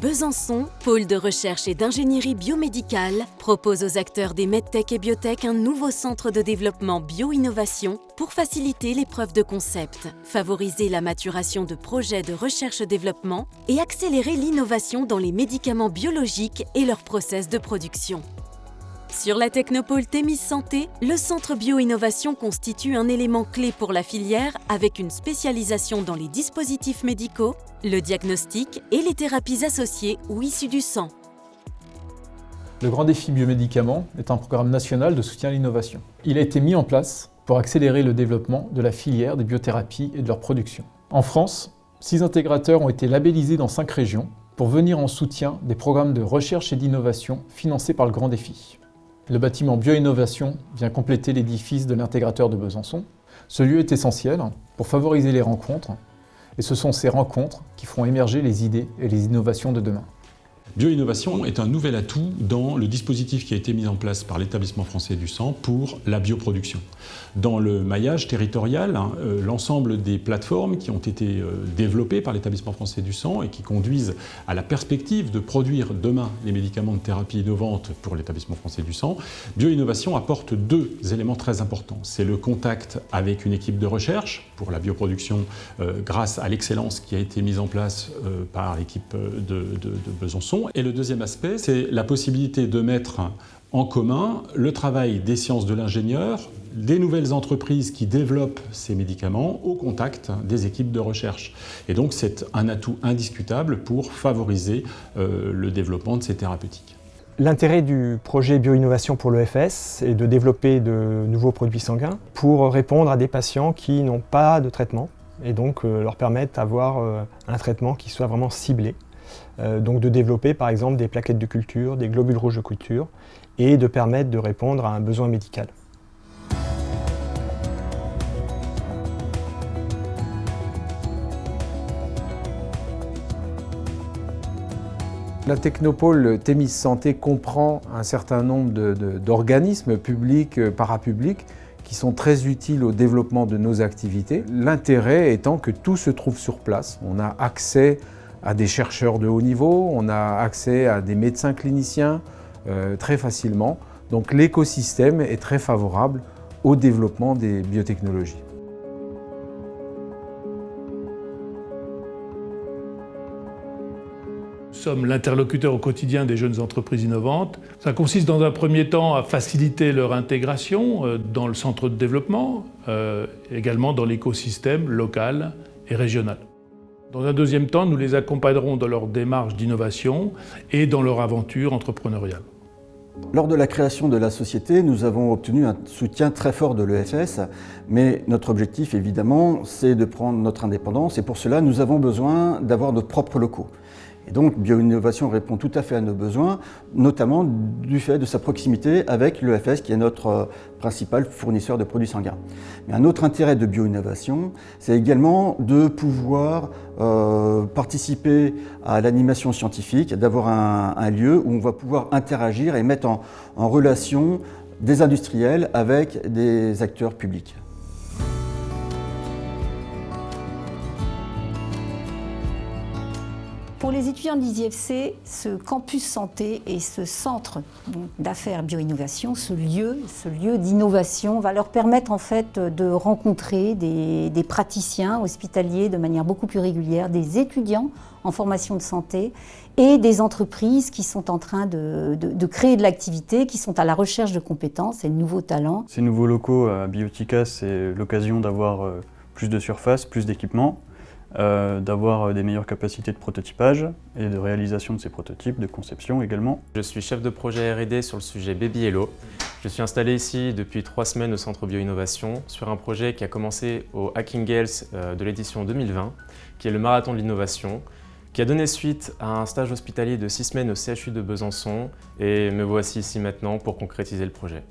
Besançon, pôle de recherche et d'ingénierie biomédicale, propose aux acteurs des medtech et biotech un nouveau centre de développement bio-innovation pour faciliter l'épreuve de concept, favoriser la maturation de projets de recherche-développement et accélérer l'innovation dans les médicaments biologiques et leurs process de production. Sur la technopole Thémis Santé, le centre bio-innovation constitue un élément clé pour la filière avec une spécialisation dans les dispositifs médicaux, le diagnostic et les thérapies associées ou issues du sang. Le Grand Défi Biomédicaments est un programme national de soutien à l'innovation. Il a été mis en place pour accélérer le développement de la filière des biothérapies et de leur production. En France, 6 intégrateurs ont été labellisés dans 5 régions pour venir en soutien des programmes de recherche et d'innovation financés par le Grand Défi. Le bâtiment Bio-Innovation vient compléter l'édifice de l'intégrateur de Besançon. Ce lieu est essentiel pour favoriser les rencontres, et ce sont ces rencontres qui feront émerger les idées et les innovations de demain. Bio-innovation est un nouvel atout dans le dispositif qui a été mis en place par l'Établissement français du sang pour la bioproduction. Dans le maillage territorial, l'ensemble des plateformes qui ont été développées par l'Établissement français du sang et qui conduisent à la perspective de produire demain les médicaments de thérapie innovante pour l'Établissement français du sang, Bio-innovation apporte 2 éléments très importants. C'est le contact avec une équipe de recherche pour la bioproduction grâce à l'excellence qui a été mise en place par l'équipe de Besançon. Et le deuxième aspect, c'est la possibilité de mettre en commun le travail des sciences de l'ingénieur, des nouvelles entreprises qui développent ces médicaments au contact des équipes de recherche. Et donc c'est un atout indiscutable pour favoriser le développement de ces thérapeutiques. L'intérêt du projet Bio-innovation pour l'EFS est de développer de nouveaux produits sanguins pour répondre à des patients qui n'ont pas de traitement et donc leur permettre d'avoir un traitement qui soit vraiment ciblé. Donc de développer par exemple des plaquettes de culture, des globules rouges de culture et de permettre de répondre à un besoin médical. La technopole Thémis Santé comprend un certain nombre d'organismes publics, parapublics, qui sont très utiles au développement de nos activités. L'intérêt étant que tout se trouve sur place. On a accès à des chercheurs de haut niveau, on a accès à des médecins cliniciens très facilement. Donc l'écosystème est très favorable au développement des biotechnologies. Nous sommes l'interlocuteur au quotidien des jeunes entreprises innovantes. Ça consiste dans un premier temps à faciliter leur intégration dans le centre de développement, également dans l'écosystème local et régional. Dans un deuxième temps, nous les accompagnerons dans leur démarche d'innovation et dans leur aventure entrepreneuriale. Lors de la création de la société, nous avons obtenu un soutien très fort de l'EFS, mais notre objectif évidemment, c'est de prendre notre indépendance et pour cela, nous avons besoin d'avoir nos propres locaux. Et donc, Bio-innovation répond tout à fait à nos besoins, notamment du fait de sa proximité avec l'EFS, qui est notre principal fournisseur de produits sanguins. Mais un autre intérêt de Bio-innovation, c'est également de pouvoir participer à l'animation scientifique, d'avoir un lieu où on va pouvoir interagir et mettre en relation des industriels avec des acteurs publics. Pour les étudiants de l'ISIFC, ce campus santé et ce centre d'affaires bio-innovation, ce lieu d'innovation va leur permettre en fait de rencontrer des praticiens hospitaliers de manière beaucoup plus régulière, des étudiants en formation de santé et des entreprises qui sont en train de créer de l'activité, qui sont à la recherche de compétences et de nouveaux talents. Ces nouveaux locaux à Biotica, c'est l'occasion d'avoir plus de surface, plus d'équipements, d'avoir des meilleures capacités de prototypage et de réalisation de ces prototypes, de conception également. Je suis chef de projet R&D sur le sujet Baby Hello. Je suis installé ici depuis 3 semaines au Centre Bio-Innovation sur un projet qui a commencé au Hacking Health de l'édition 2020, qui est le marathon de l'innovation, qui a donné suite à un stage hospitalier de 6 semaines au CHU de Besançon et me voici ici maintenant pour concrétiser le projet.